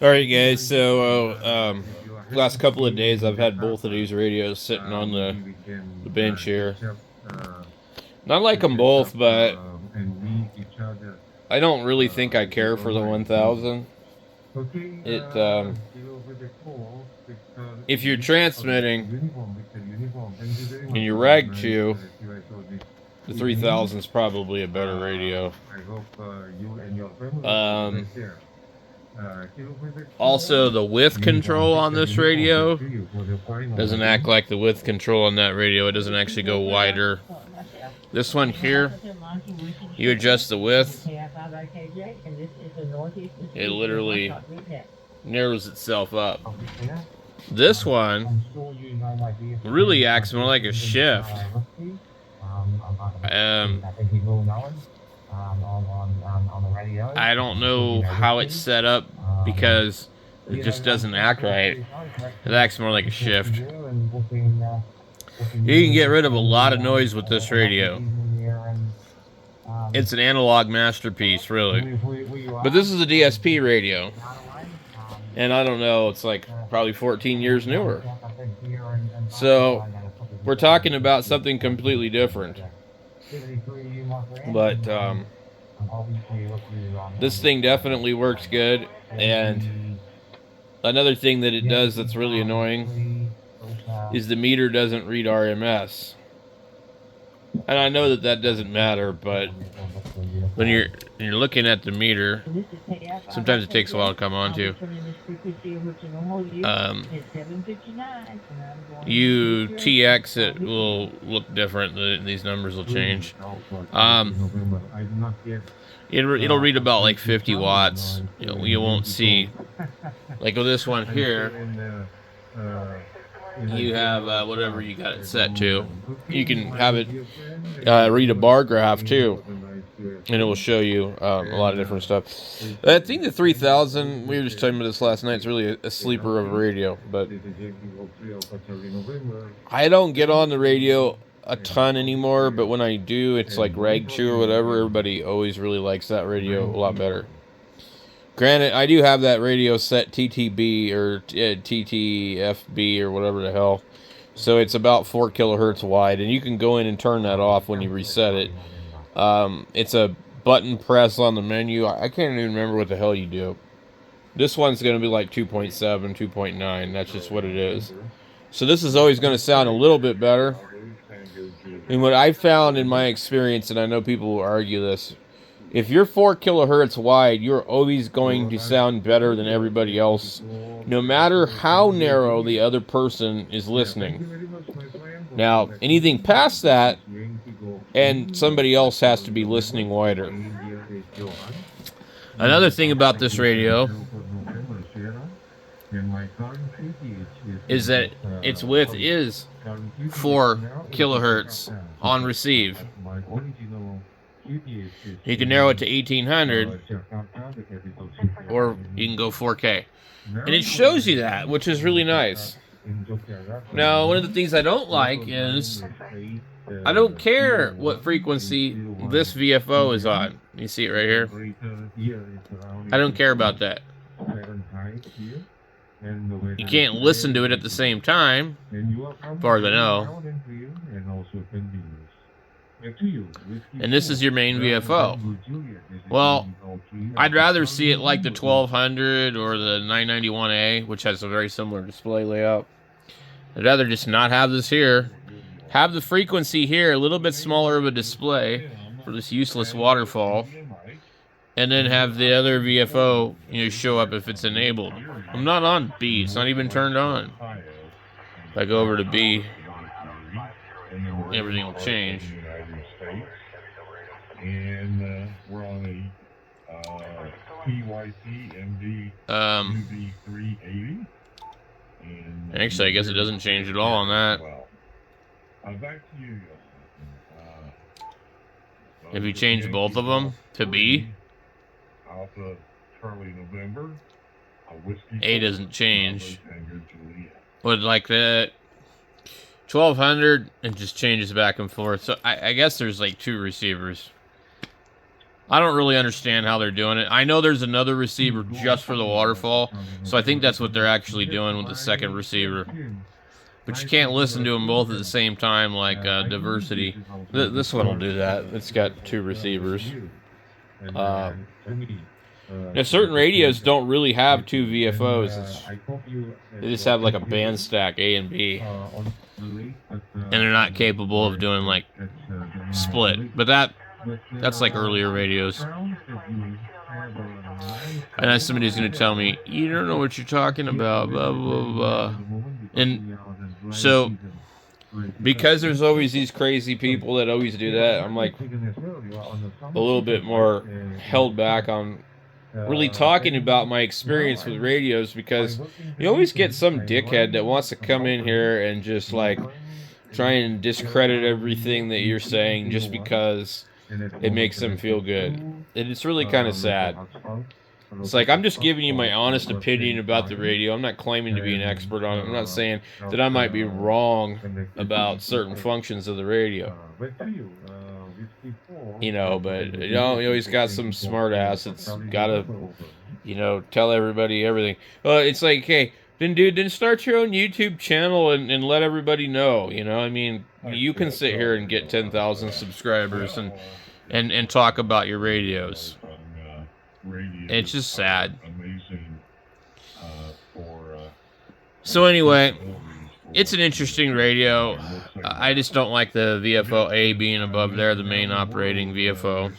Alright guys, so last couple of days I've had both of these radios sitting on the bench here. And I like them both, but I don't really think I care for the 1000. If you're transmitting and you're rag chew, the 3000 is probably a better radio. Also, the width control on this radio doesn't act like the width control on that radio. It doesn't actually go wider. This one here, you adjust the width, it literally narrows itself up. This one really acts more like a shift. I don't know how it's set up because it just doesn't act right. It acts more like a shift. You can get rid of a lot of noise with this radio. It's an analog masterpiece, really. But this is a DSP radio. And I don't know, it's like probably 14 years newer. So we're talking about something completely different. But this thing definitely works good. And another thing that it does that's really annoying is the meter doesn't read RMS. And I know that that doesn't matter, but when you're looking at the meter, sometimes it takes a while to come on to. UTX, it will look different. These numbers will change. It'll read about like 50 watts. You won't see, like with this one here, you have whatever you got it set to. You can have it read a bar graph too, and it will show you a lot of different stuff. I think the 3000, we were just talking about this last night, it's really a sleeper of a radio, but I don't get on the radio a ton anymore, but when I do, it's like rag chew or whatever. Everybody always really likes that radio a lot better. Granted, I do have that radio set TTB or TTFB or whatever the hell. So it's about 4 kilohertz wide, and you can go in and turn that off when you reset it. It's a button press on the menu. I can't even remember what the hell you do. This one's going to be like 2.7, 2.9. That's just what it is. So this is always going to sound a little bit better. And what I found in my experience, and I know people will argue this, if you're 4 kilohertz wide, you're always going to sound better than everybody else, no matter how narrow the other person is listening. Now, anything past that, and somebody else has to be listening wider. Another thing about this radio is that its width is 4 kilohertz on receive. You can narrow it to 1800, or you can go 4K. And it shows you that, which is really nice. Now, one of the things I don't like is I don't care what frequency this VFO is on. You see it right here? I don't care about that. You can't listen to it at the same time, as far as I know. And this is your main VFO. Well, I'd rather see it like the 1200 or the 991A, which has a very similar display layout. I'd rather just not have this here. Have the frequency here, a little bit smaller of a display for this useless waterfall. And then have the other VFO, show up if it's enabled. I'm not on B. It's not even turned on. If I go over to B, everything will change. And we're on a PYC MD UB380. Actually, I guess it doesn't change at all on that. Back to you. If you change both of them to B, Alpha Charlie November, A doesn't change. But like that 1200, it just changes back and forth. So I guess there's like 2 receivers. I don't really understand how they're doing it. I know there's another receiver just for the waterfall, so I think that's what they're actually doing with the second receiver. But you can't listen to them both at the same time like diversity. This one will do that. It's got 2 receivers. Now, certain radios don't really have 2 VFOs. They just have like a band stack A and B. And they're not capable of doing like split. But that's like earlier radios. I know somebody's going to tell me, you don't know what you're talking about, blah, blah, blah. And so, because there's always these crazy people that always do that, I'm like a little bit more held back on really talking about my experience with radios, because you always get some dickhead that wants to come in here and just like try and discredit everything that you're saying just because it makes them feel good. And it's really kind of sad. It's like, I'm just giving you my honest opinion about the radio. I'm not claiming to be an expert on it. I'm not saying that I might be wrong about certain functions of the radio. You know, but you know, you always got some smart ass that's gotta, you know, tell everybody everything. Well, it's like, hey, then start your own YouTube channel and let everybody know. You know, I mean, you can sit here and get 10,000 subscribers and talk about your radios. It's just sad. So anyway, it's an interesting radio. I just don't like the VFO A being above there, the main operating VFO.